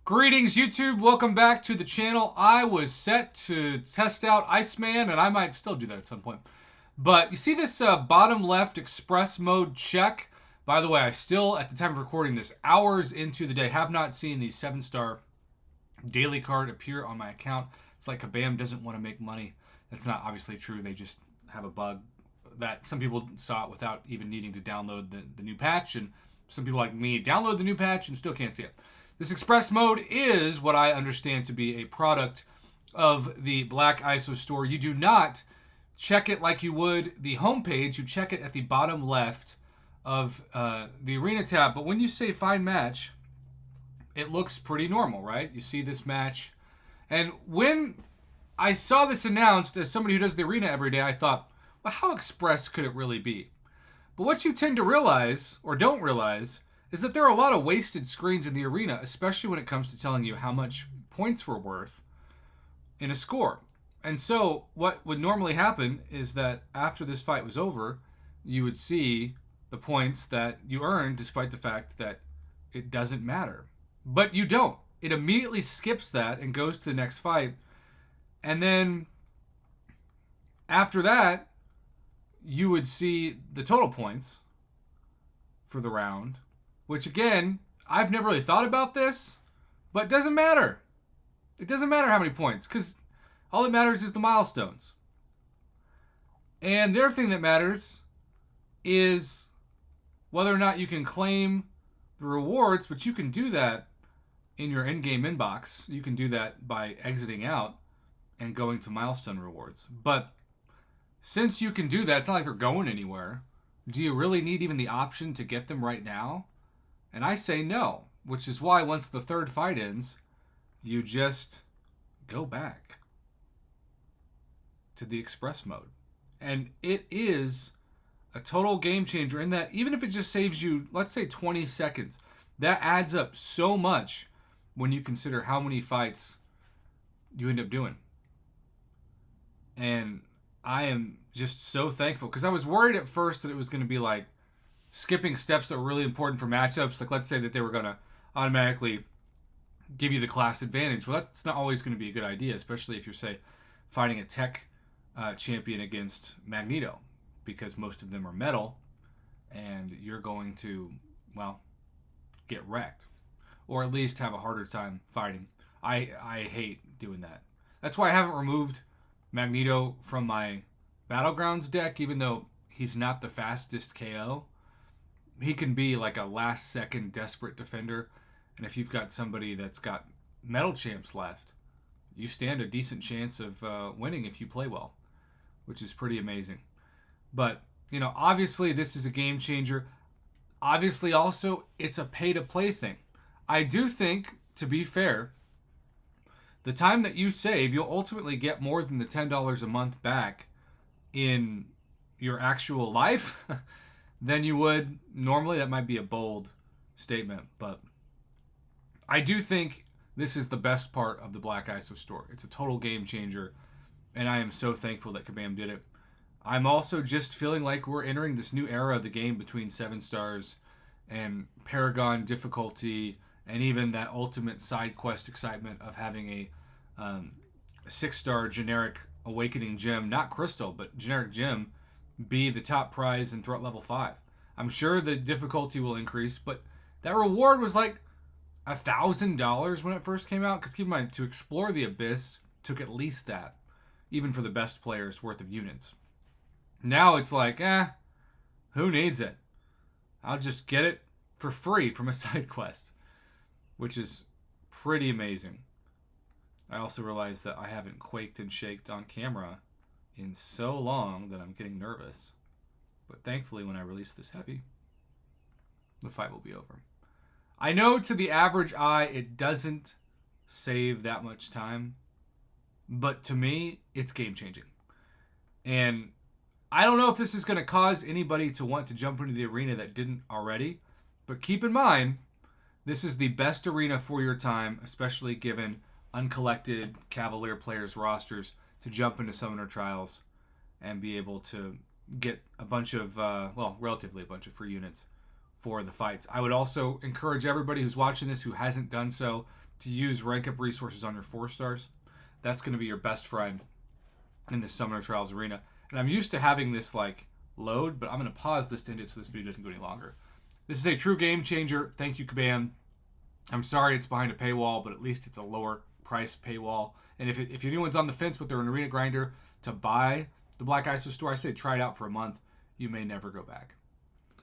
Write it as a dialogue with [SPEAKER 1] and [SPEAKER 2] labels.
[SPEAKER 1] Greetings, YouTube. Welcome back to the channel. I was set to test out Iceman, and I might still do that at some point. But you see this bottom left express mode check? By the way, I still, at the time of recording this, hours into the day, have not seen the 7-star daily card appear on my account. It's like Kabam doesn't want to make money. That's not obviously true. They just have a bug that some people saw it without even needing to download the new patch, and some people like me download the new patch and still can't see it. This express mode is what I understand to be a product of the Black ISO store. You do not check it like you would the homepage. You check it at the bottom left of the arena tab. But when you say find match, it looks pretty normal, right? You see this match. And when I saw this announced, as somebody who does the arena every day, I thought, well, how express could it really be? But what you tend to realize, or don't realize, is that there are a lot of wasted screens in the arena, especially when it comes to telling you how much points were worth in a score. And so what would normally happen is that after this fight was over, you would see the points that you earned despite the fact that it doesn't matter. But you don't. It immediately skips that and goes to the next fight. And then after that, you would see the total points for the round. Which, again, I've never really thought about this, but it doesn't matter. It doesn't matter how many points, because all that matters is the milestones. And the other thing that matters is whether or not you can claim the rewards, but you can do that in your in-game inbox. You can do that by exiting out and going to milestone rewards. But since you can do that, it's not like they're going anywhere. Do you really need even the option to get them right now? And I say no, which is why once the third fight ends, you just go back to the express mode. And it is a total game changer in that even if it just saves you, let's say 20 seconds, that adds up so much when you consider how many fights you end up doing. And I am just so thankful because I was worried at first that it was going to be like skipping steps that were really important for matchups. Like, let's say that they were going to automatically give you the class advantage. Well, that's not always going to be a good idea, especially if you're, say, fighting a tech champion against Magneto, because most of them are metal, and you're going to, well, get wrecked, or at least have a harder time fighting. I hate doing that. That's why I haven't removed Magneto from my Battlegrounds deck, even though he's not the fastest KO. He can be like a last-second desperate defender, and if you've got somebody that's got metal champs left, you stand a decent chance of winning if you play well, which is pretty amazing. But, you know, obviously this is a game changer. Obviously also it's a pay-to-play thing. I do think, to be fair, the time that you save, you'll ultimately get more than the $10 a month back in your actual life than you would normally. That might be a bold statement, but I do think this is the best part of the Black ISO store. It's a total game changer, and I am so thankful that Kabam did it. I'm also just feeling like we're entering this new era of the game between 7 stars and Paragon difficulty, and even that ultimate side quest excitement of having a 6-star generic awakening gem, not crystal, but generic gem, be the top prize in threat level 5. I'm sure the difficulty will increase, but that reward was like $1,000 when it first came out, because keep in mind, to explore the Abyss took at least that, even for the best players worth of units. Now it's like, who needs it? I'll just get it for free from a side quest, which is pretty amazing. I also realized that I haven't quaked and shaked on camera in so long that I'm getting nervous. But thankfully, when I release this heavy, the fight will be over. I know to the average eye, it doesn't save that much time, but to me, it's game-changing. And I don't know if this is going to cause anybody to want to jump into the arena that didn't already, but keep in mind, this is the best arena for your time, especially given uncollected Cavalier players' rosters, to jump into Summoner Trials and be able to get a bunch of, relatively a bunch of free units for the fights. I would also encourage everybody who's watching this who hasn't done so to use rank up resources on your 4 stars. That's going to be your best friend in this Summoner Trials arena. And I'm used to having this like load, but I'm going to pause this to end it so this video doesn't go any longer. This is a true game changer. Thank you, Kabam. I'm sorry it's behind a paywall, but at least it's a lower price paywall. And if anyone's on the fence with their arena grinder to buy the Black ISO store, I say try it out for a month. You may never go back.